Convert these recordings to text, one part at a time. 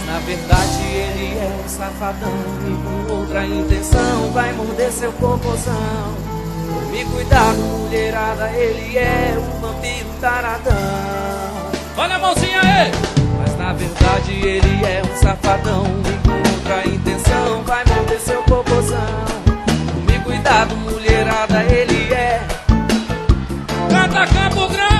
Na verdade ele é um safadão e com outra intenção vai morder seu popozão. Tome cuidado, mulherada, ele é um vampiro taradão. Olha a mãozinha aí! Mas na verdade ele é um safadão e com outra intenção vai morder seu popozão. Tome cuidado, mulherada, ele é. Canta Campo Grande!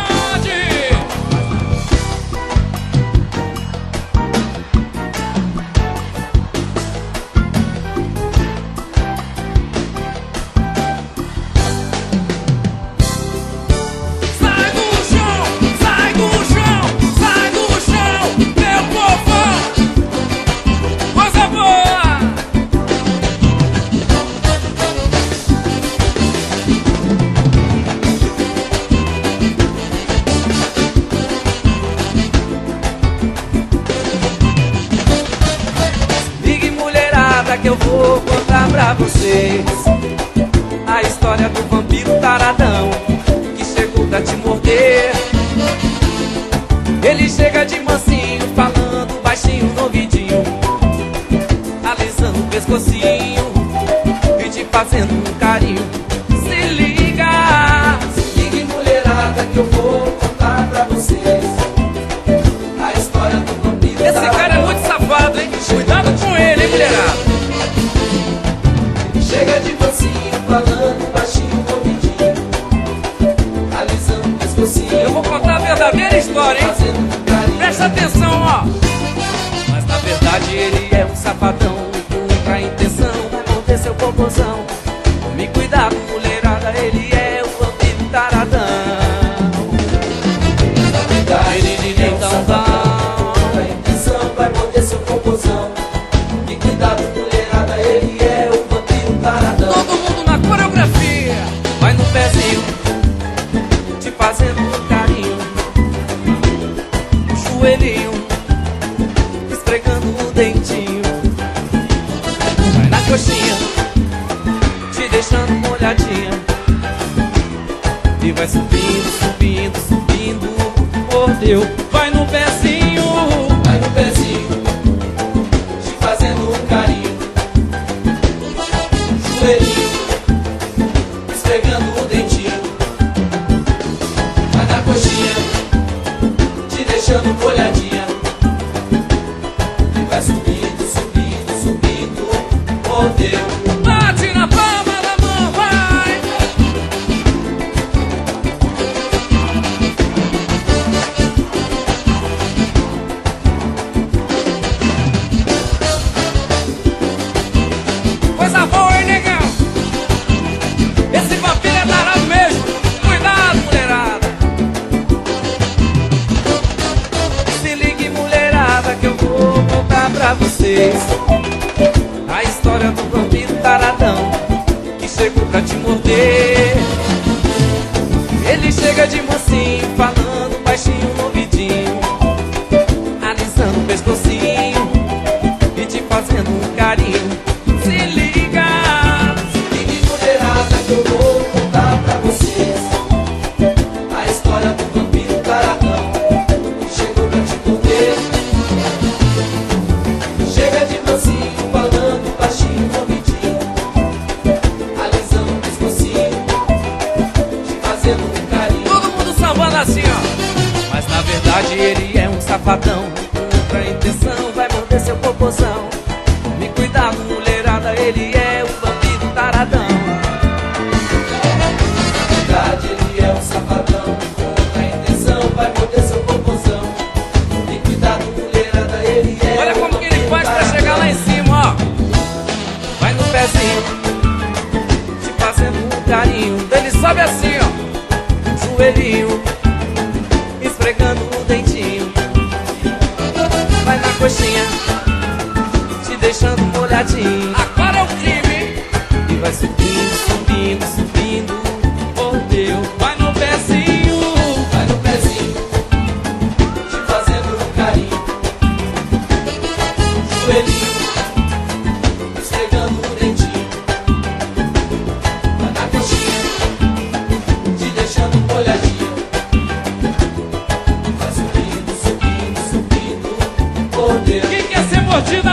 Que eu vou contar pra vocês a história do vampiro taradão que chegou pra te morder. Ele chega de mansinho, falando baixinho no ouvidinho, alisando o pescocinho e te fazendo um carinho. Se liga, mulherada, que eu vou contar pra vocês a história do vampiro taradão. Esse cara é muito safado, hein? Cuidado com ele, hein, mulherada? Chega de mansinho, falando baixinho no ouvidinho, alisando o pescocinho. Eu vou contar a verdadeira história, hein? Presta atenção, ó. Mas na verdade ele é um safadão e com outra intenção vai morder seu popozão. Tome cuidado, mulherada, ele é um vampiro taradão. Na verdade ele é um safadão, com outra intenção vai morder seu popozão. Tome cuidado, mulherada, ele é um vampiro taradão. Todo mundo na coreografia. Vai no pezinho, te fazendo um carinho, o joelhinho, esfregando o dentinho. Vai na coxinha, te deixando molhadinha, e vai subindo, subindo, subindo, mordeu. Vai no pezinho, te fazendo um carinho, o joelhinho, esfregando o dentinho. Vai na coxinha, te deixando molhadinha, e vai subindo, subindo, subindo, mordeu. Bate na palma da mão, vai! Coisa boa, hein, negão? Esse vampiro é tarado mesmo. Cuidado, mulherada. Se ligue, mulherada, que eu vou contar pra vocês a história do vampiro taradão que chegou pra te morder. Ele chega de mansinho, falando baixinho no ouvidinho, alisando o pescocinho e te fazendo um carinho. Se liga, mulherada, que eu vou contar pra vocês a história do vampiro taradão que chegou pra te morder. Chega de mansinho, falando baixinho no ouvidinho, alisando o pescocinho, te fazendo um carinho. Todo mundo sambando assim, ó. Mas na verdade ele é um safadão, com outra intenção vai morder seu popozão. Me cuidado, mulherada, ele é um vampiro taradão. Na verdade ele é um safadão, com outra intenção vai morder seu popozão. Me cuidado, mulherada, ele é. Olha como que ele faz pra chegar lá em cima, ó. Vai no pezinho, te fazendo um carinho. Ele sobe assim, ó. Joelhinho, esfregando o dentinho. Vai na coxinha, te deixando molhadinho, Agora é o crime, hein? e vai subir. curtida